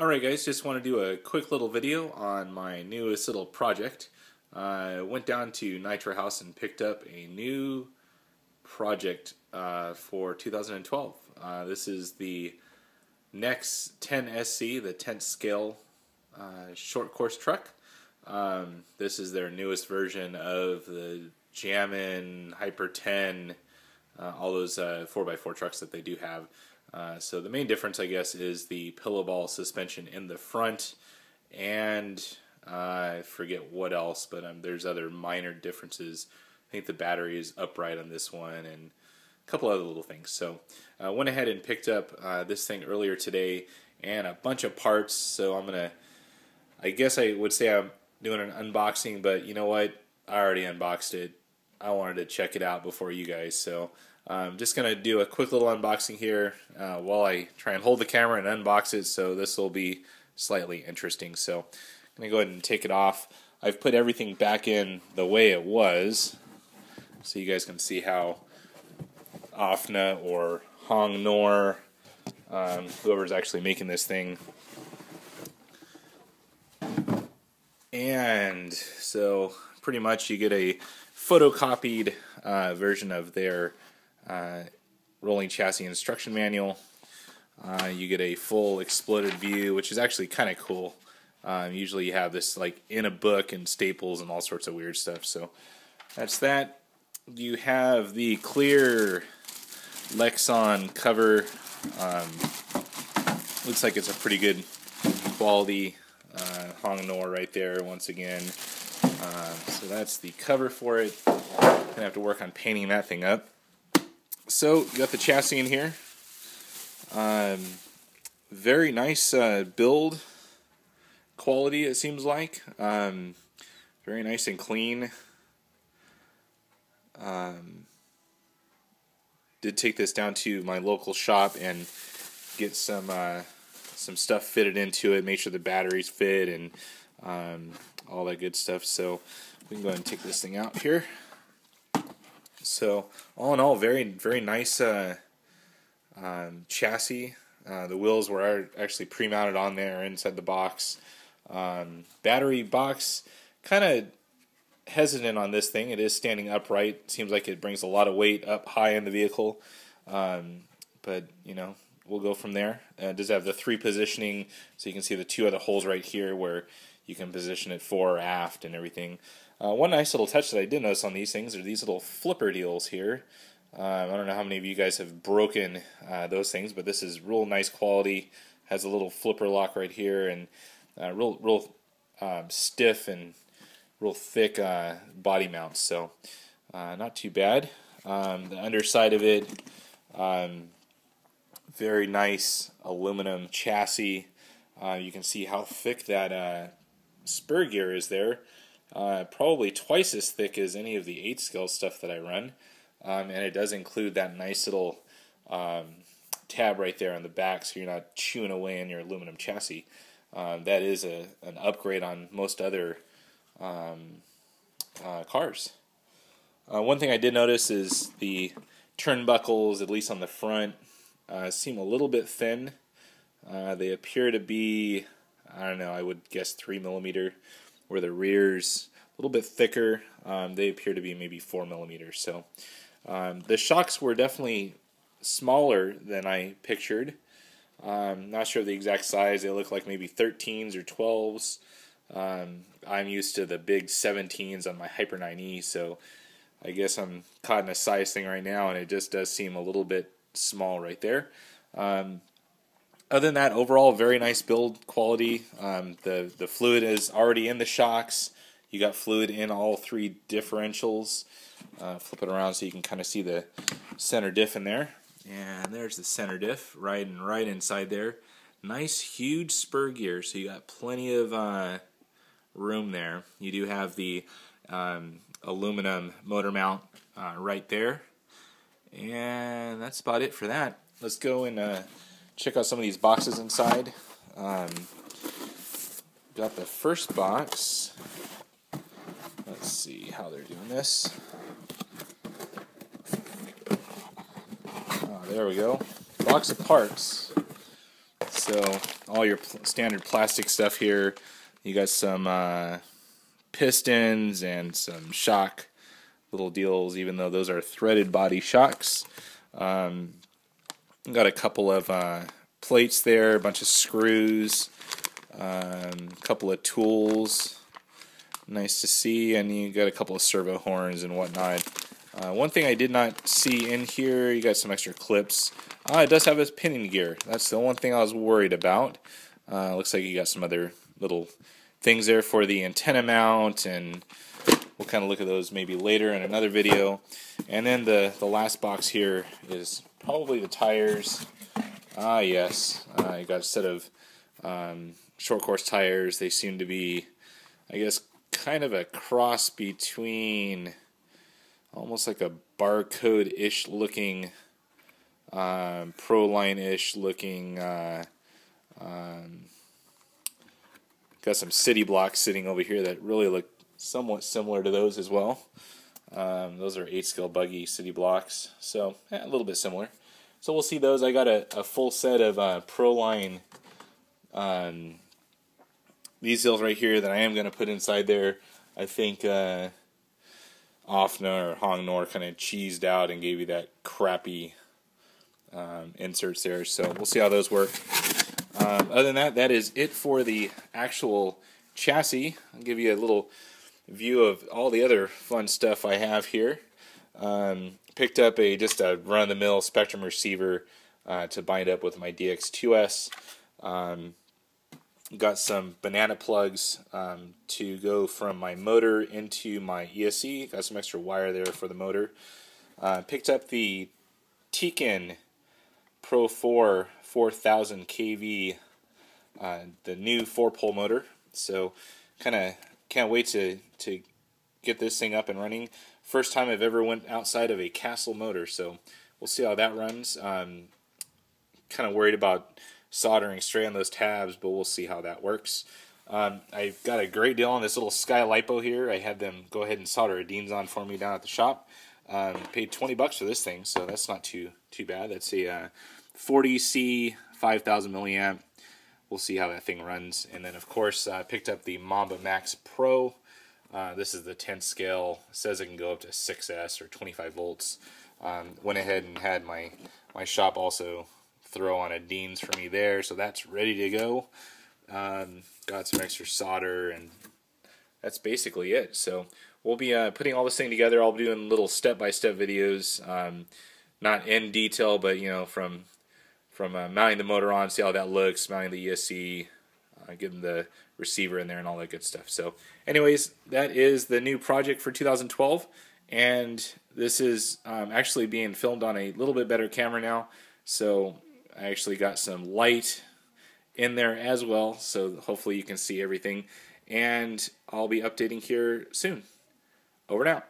Alright guys, just want to do a quick little video on my newest little project. I went down to Nitrohouse and picked up a new project for 2012. This is the Nexx 10SC, the 10th scale short course truck. This is their newest version of the Jammin, Hyper 10, all those 4x4 trucks that they do have. So the main difference, I guess, is the pillow ball suspension in the front, and I forget what else, but there's other minor differences. I think the battery is upright on this one, and a couple other little things. So I went ahead and picked up this thing earlier today, and a bunch of parts. So I guess I would say I'm doing an unboxing, but you know what? I already unboxed it. I wanted to check it out before you guys, so I'm just going to do a quick little unboxing here while I try and hold the camera and unbox it, so this will be slightly interesting. So I'm going to go ahead and take it off. I've put everything back in the way it was, so you guys can see how Afna or Hong Nor, whoever's actually making this thing. And so pretty much you get a photocopied version of their rolling chassis instruction manual. You get a full exploded view, which is actually kind of cool. Usually you have this like in a book and staples and all sorts of weird stuff. So that's that. You have the clear Lexon cover. Looks like it's a pretty good quality Hong Nor right there once again. So that's the cover for it. Gonna have to work on painting that thing up. So you got the chassis in here. Very nice build quality, it seems like. Very nice and clean. Did take this down to my local shop and get some stuff fitted into it. Make sure the batteries fit and all that good stuff. So we can go ahead and take this thing out here. So all in all, very nice chassis. The wheels were actually pre-mounted on there inside the box. Battery box, kind of hesitant on this thing. It is standing upright. Seems like it brings a lot of weight up high in the vehicle. But you know, we'll go from there. It does have the 3 positioning, so you can see the 2 other holes right here where you can position it fore or aft and everything. One nice little touch that I did notice on these things are these little flipper deals here. I don't know how many of you guys have broken those things, but this is real nice quality. Has a little flipper lock right here, and real stiff and real thick body mounts. So not too bad. The underside of it, very nice aluminum chassis. You can see how thick that spur gear is there. Probably twice as thick as any of the 8 scale stuff that I run. And it does include that nice little tab right there on the back, so you're not chewing away in your aluminum chassis. That is an upgrade on most other cars. One thing I did notice is the turnbuckles, at least on the front, seem a little bit thin. They appear to be, I don't know, I would guess 3mm, where the rear's a little bit thicker. They appear to be maybe 4mm. So the shocks were definitely smaller than I pictured. Not sure of the exact size. They look like maybe 13s or 12s. I'm used to the big 17s on my Hyper 9e, so I guess I'm caught in a size thing right now, and it just does seem a little bit small right there. Other than that, overall, very nice build quality. The fluid is already in the shocks. You got fluid in all 3 differentials. Flip it around so you can kind of see the center diff in there. And there's the center diff right inside there. Nice, huge spur gear, so you got plenty of room there. You do have the aluminum motor mount right there. And that's about it for that. Let's go and check out some of these boxes inside. Got the first box. Let's see how they're doing this. There we go. Box of parts. So all your standard plastic stuff here. You got some pistons and some shock little deals, even though those are threaded body shocks. Got a couple of plates there, a bunch of screws, a couple of tools. Nice to see, and you got a couple of servo horns and whatnot. One thing I did not see in here, you got some extra clips. It does have a pinning gear. That's the one thing I was worried about. Looks like you got some other little things there for the antenna mount, and we'll kind of look at those maybe later in another video. And then the last box here is probably the tires. Yes, you got a set of short course tires. They seem to be, I guess, kind of a cross between almost like a barcode-ish looking, Proline-ish looking, got some city blocks sitting over here that really look somewhat similar to those as well. Those are 8-scale buggy city blocks, so a little bit similar. So we'll see those. I got a full set of Proline these deals right here that I am going to put inside there. I think Offna or Hong Nor kind of cheesed out and gave you that crappy inserts there. So we'll see how those work. Other than that, that is it for the actual chassis. I'll give you a little view of all the other fun stuff I have here. Picked up just a run-of-the-mill Spectrum receiver to bind up with my DX2S. Got some banana plugs to go from my motor into my ESC. Got some extra wire there for the motor. Picked up the Tekin Pro 4 4000 kV, the new 4-pole motor. So kind of can't wait to get this thing up and running. First time I've ever went outside of a Castle motor, so we'll see how that runs. Kind of worried about soldering straight on those tabs, but we'll see how that works. I've got a great deal on this little Sky Lipo here. I had them go ahead and solder a Deans on for me down at the shop. Paid $20 for this thing, so that's not too bad. That's a 40C 5000 milliamp. We'll see how that thing runs. And then of course I picked up the Mamba Max Pro. This is the 10 scale. It says it can go up to 6S or 25 volts. Went ahead and had my shop also throw on a Deans for me there, so that's ready to go. Got some extra solder, and that's basically it. So we'll be putting all this thing together. I'll be doing little step-by-step videos, not in detail, but you know, from mounting the motor on, see how that looks, mounting the ESC, getting the receiver in there and all that good stuff. So anyways, that is the new project for 2012, and this is actually being filmed on a little bit better camera now, so I actually got some light in there as well, so hopefully you can see everything, and I'll be updating here soon. Over and out.